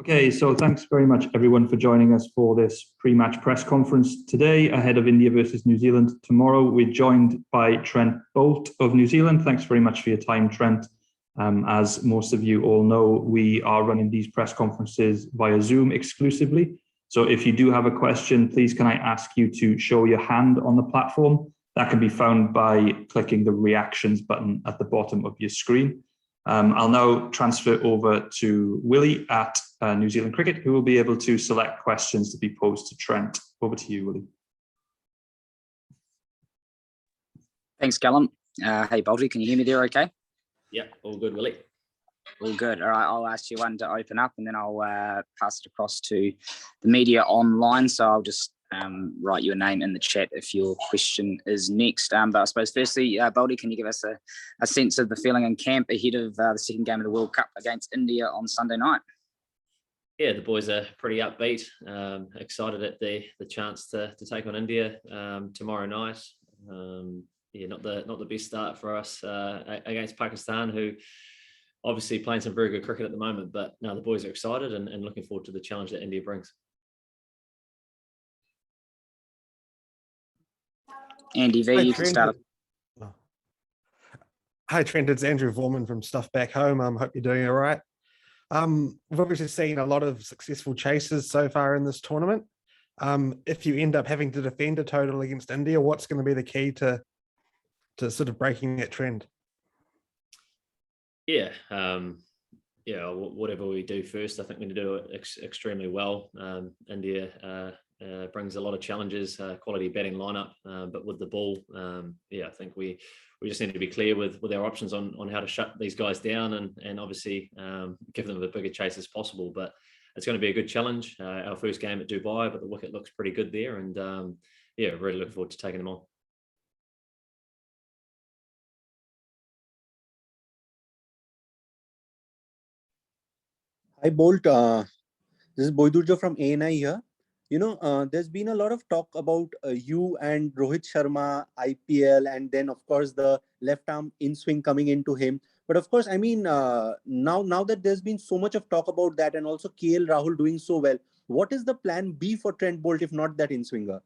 Okay, so thanks very much everyone for joining us for this pre-match press conference today ahead of India versus New Zealand tomorrow. We're joined by Trent Boult of New Zealand. Thanks very much for your time, Trent. As most of you all know, we are running these press conferences via Zoom exclusively. So if you do have a question, please can I ask you to show your hand on the platform? That can be found by clicking the reactions button at the bottom of your screen. I'll now transfer over to Willie at New Zealand Cricket, who will be able to select questions to be posed to Trent. Over to you, Willie. Thanks, Callum. Hey, Bolty, can you hear me there okay? Yeah, all good, Willie. All good. All right, I'll ask you one to open up and then I'll pass it across to the media online. So I'll just write your name in the chat if your question is next. But I suppose firstly, Bolty, can you give us a sense of the feeling in camp ahead of the second game of the World Cup against India on Sunday night? Yeah, the boys are pretty upbeat, excited at the chance to take on India tomorrow night. Yeah, not the best start for us against Pakistan, who obviously playing some very good cricket at the moment. But no, the boys are excited and looking forward to the challenge that India brings. Andy V, you can start. Hi Trent, it's Andrew Vorman from Stuff Back Home. Hope you're doing all right. We've obviously seen a lot of successful chases so far in this tournament. If you end up having to defend a total against India, what's going to be the key to sort of breaking that trend? Yeah, whatever we do first, I think we're going to do it extremely well. India brings a lot of challenges, quality batting lineup, but with the ball, I think we just need to be clear with our options on how to shut these guys down and obviously give them a bigger chase as possible. But it's going to be a good challenge. Our first game at Dubai, but the wicket looks pretty good there, and really looking forward to taking them on. Hi Bolt, this is Boydurjo from ANI here. There's been a lot of talk about you and Rohit Sharma, IPL, and then of course the left arm in swing coming into him. But of course, I mean, now that there's been so much of talk about that, and also KL Rahul doing so well, what is the plan B for Trent Boult if not that in swinger?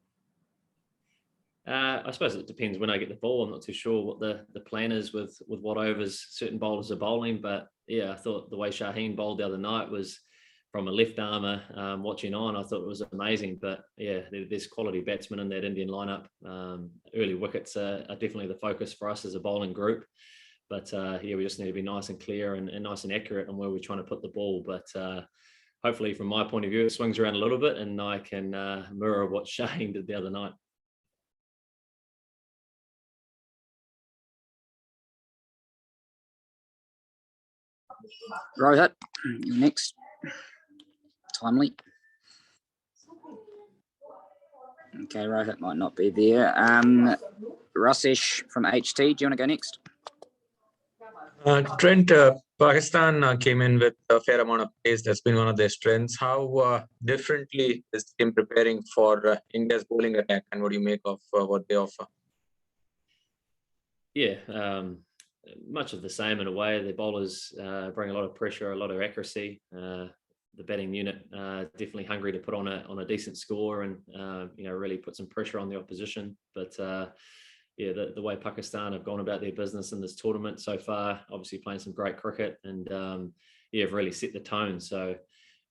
I suppose it depends when I get the ball. I'm not too sure what the plan is with what overs certain bowlers are bowling. But yeah, I thought the way Shaheen bowled the other night was, from a left armour watching on, I thought it was amazing. But yeah, there's quality batsmen in that Indian lineup. Early wickets are definitely the focus for us as a bowling group. But we just need to be nice and clear and nice and accurate on where we're trying to put the ball. But hopefully, from my point of view, it swings around a little bit and I can mirror what Shaheen did the other night. Rohit, next. Timely. Okay, Rohit might not be there. Rasesh from HT, do you want to go next? Trent, Pakistan came in with a fair amount of pace. That's been one of their strengths. How differently is the team preparing for India's bowling attack, and what do you make of what they offer? Yeah, much of the same in a way. The bowlers bring a lot of pressure, a lot of accuracy. The batting unit definitely hungry to put on a decent score and really put some pressure on the opposition. But the way Pakistan have gone about their business in this tournament so far, obviously playing some great cricket and have really set the tone. So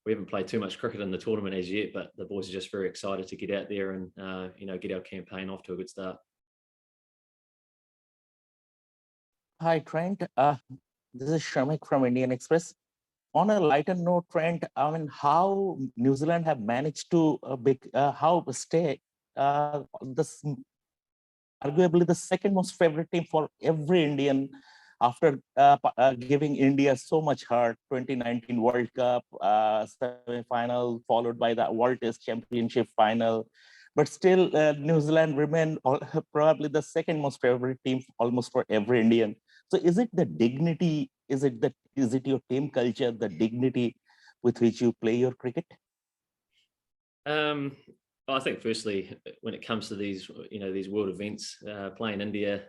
we haven't played too much cricket in the tournament as yet, but the boys are just very excited to get out there and get our campaign off to a good start. Hi Trent, this is Shamik from Indian Express. On a lighter note, Trent, I mean, how New Zealand have managed to stay this arguably the second most favorite team for every Indian after giving India so much hurt. 2019 World Cup semi-final followed by the World Test Championship final. But still, New Zealand remain probably the second most favorite team almost for every Indian. So is it the dignity? Is it your team culture, the dignity with which you play your cricket? I think firstly, when it comes to these world events, playing India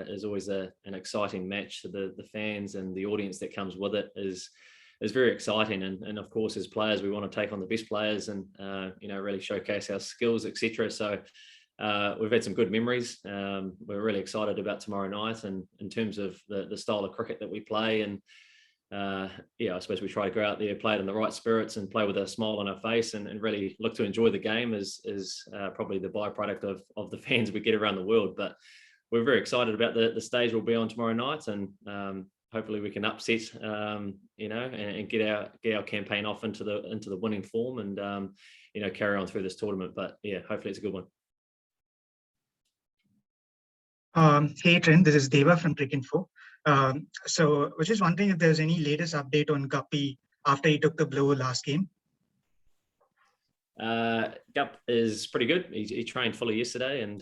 is always an exciting match. The fans and the audience that comes with it is it's very exciting. And of course, as players, we want to take on the best players and, really showcase our skills, etc. So we've had some good memories. We're really excited about tomorrow night, and in terms of the style of cricket that we play. And I suppose we try to go out there, play it in the right spirits, and play with a smile on our face, and really look to enjoy the game is probably the byproduct of the fans we get around the world. But we're very excited about the stage we'll be on tomorrow night, and hopefully we can upset, and get our campaign off into the winning form, and carry on through this tournament. But yeah, hopefully it's a good one. Hey Trent, this is Deva from Cricinfo. So I was just wondering if there's any latest update on Guppy after he took the blow last game. Gup is pretty good. He trained fully yesterday, and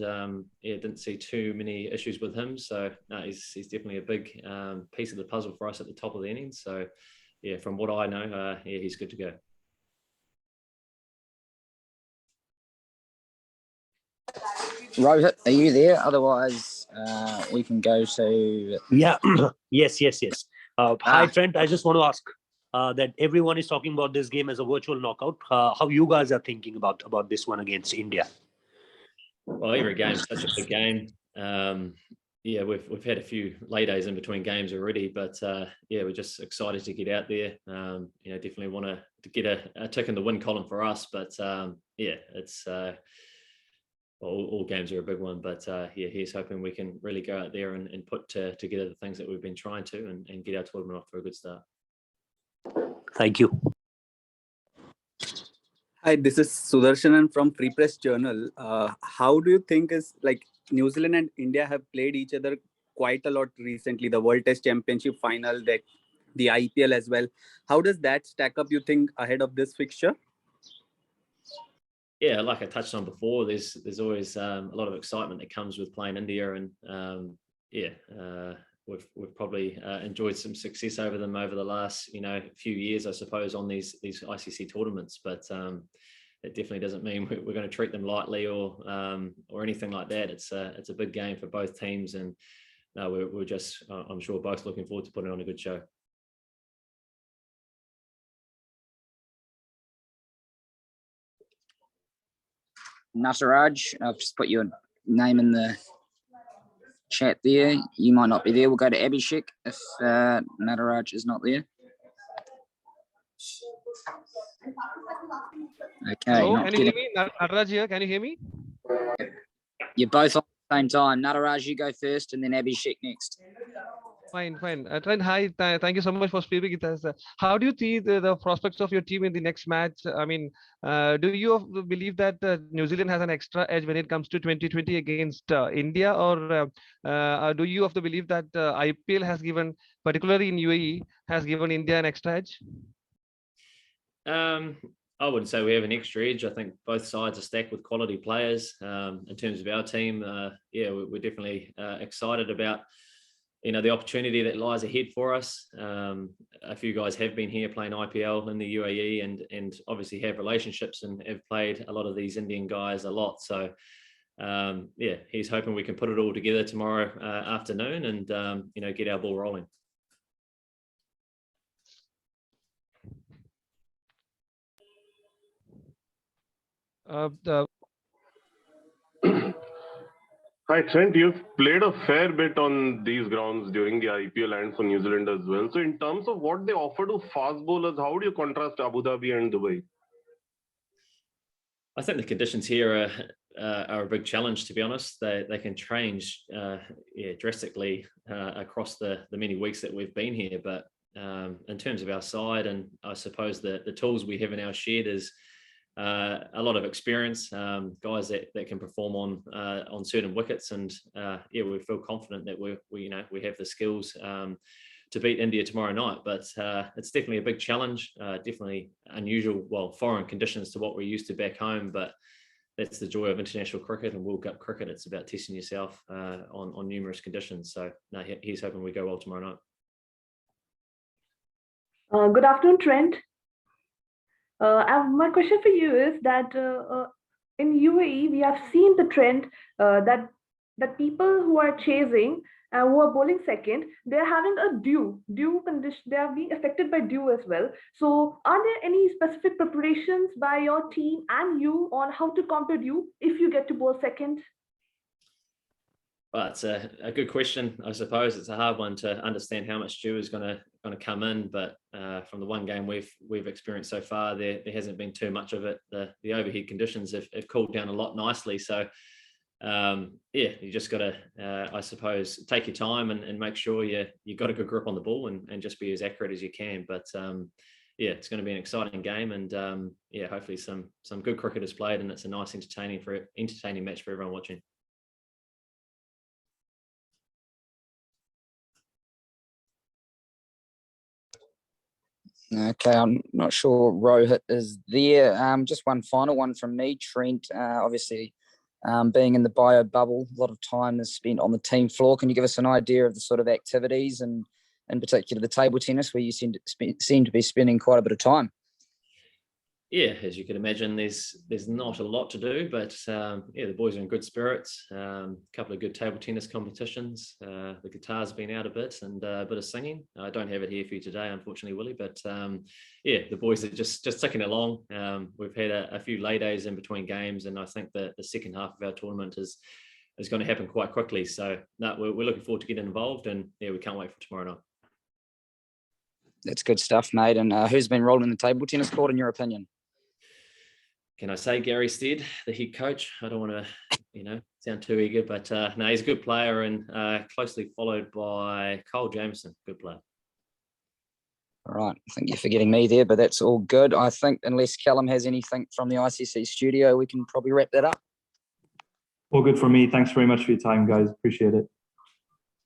didn't see too many issues with him. So no, he's definitely a big piece of the puzzle for us at the top of the innings. So yeah, from what I know, he's good to go. Rohit, are you there? Otherwise, we can go to... Yeah, yes. Hi, Trent. I just want to ask that everyone is talking about this game as a virtual knockout. How you guys are thinking about this one against India? Well, every game is such a big game. We've had a few lay days in between games already, but we're just excited to get out there. Definitely want to get a tick in the win column for us. But it's... all games are a big one, but he's hoping we can really go out there and put together the things that we've been trying to, and get our tournament off to a good start. Thank you. Hi, this is Sudarshanan from Free Press Journal. How do you think is New Zealand and India have played each other quite a lot recently, the World Test Championship final, the IPL as well. How does that stack up, you think, ahead of this fixture? Yeah, like I touched on before, there's always a lot of excitement that comes with playing India, and we've probably enjoyed some success over them over the last few years, I suppose, on these ICC tournaments. But it definitely doesn't mean we're going to treat them lightly or anything like that. It's a big game for both teams, and we're just I'm sure both looking forward to putting on a good show. Nataraj, I've just put your name in the chat there. You might not be there. We'll go to Abhishek if Nataraj is not there. Okay. Hello, can you hear me? Nataraj here. Can you hear me? You're both on at the same time. Nataraj, you go first, and then Abhishek next. Fine. Trent, hi. Thank you so much for speaking with us. How do you see the prospects of your team in the next match? I mean, do you believe that New Zealand has an extra edge when it comes to 2020 against India, or do you have to believe that IPL has given, particularly in UAE, has given India an extra edge? I wouldn't say we have an extra edge. I think both sides are stacked with quality players. In terms of our team, we're definitely excited about the opportunity that lies ahead for us. A few guys have been here playing IPL in the UAE, and obviously have relationships and have played a lot of these Indian guys a lot. So he's hoping we can put it all together tomorrow afternoon and get our ball rolling. Hi Trent, you've played a fair bit on these grounds during the IPL and for New Zealand as well. So in terms of what they offer to fast bowlers, how do you contrast Abu Dhabi and Dubai? I think the conditions here are a big challenge, to be honest. They can change drastically across the many weeks that we've been here. But in terms of our side, and I suppose the tools we have in our shed is a lot of experience, guys that can perform on certain wickets, and we feel confident that we have the skills to beat India tomorrow night. But it's definitely a big challenge, definitely unusual, foreign conditions to what we're used to back home. But that's the joy of international cricket and World Cup cricket. It's about testing yourself on numerous conditions. So no, he's hoping we go well tomorrow night. Good afternoon, Trent. My question for you is that in UAE, we have seen the trend that that people who are chasing, who are bowling second, they're having a due condition. They are being affected by due as well. So, are there any specific preparations by your team and you on how to counter due if you get to bowl second? Well, it's a good question. I suppose it's a hard one to understand how much dew is going to come in, but from the one game we've experienced so far, there hasn't been too much of it. The overhead conditions have cooled down a lot nicely. So you just got to, I suppose, take your time and make sure you got a good grip on the ball and just be as accurate as you can. But it's going to be an exciting game, and hopefully some good cricket is played, and it's a nice, entertaining match for everyone watching. Okay, I'm not sure Rohit is there. Just one final one from me, Trent. Obviously, being in the bio bubble, a lot of time is spent on the team floor. Can you give us an idea of the sort of activities and, in particular, the table tennis, where you seem to be spending quite a bit of time? Yeah, as you can imagine, there's not a lot to do, but the boys are in good spirits. A couple of good table tennis competitions. The guitar's been out a bit, and a bit of singing. I don't have it here for you today, unfortunately, Willie, but the boys are just ticking along. We've had a few lay days in between games, and I think that the second half of our tournament is going to happen quite quickly. So we're looking forward to getting involved, and we can't wait for tomorrow night. That's good stuff, mate. And who's been rolling the table tennis court, in your opinion? Can I say Gary Stead, the head coach? I don't want to, sound too eager, but no, he's a good player, and closely followed by Cole Jameson, good player. All right, I think you're forgetting me there, but that's all good. I think unless Callum has anything from the ICC studio, we can probably wrap that up. All good from me. Thanks very much for your time, guys. Appreciate it.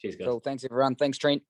Cheers, guys. Cool. Thanks, everyone. Thanks, Trent.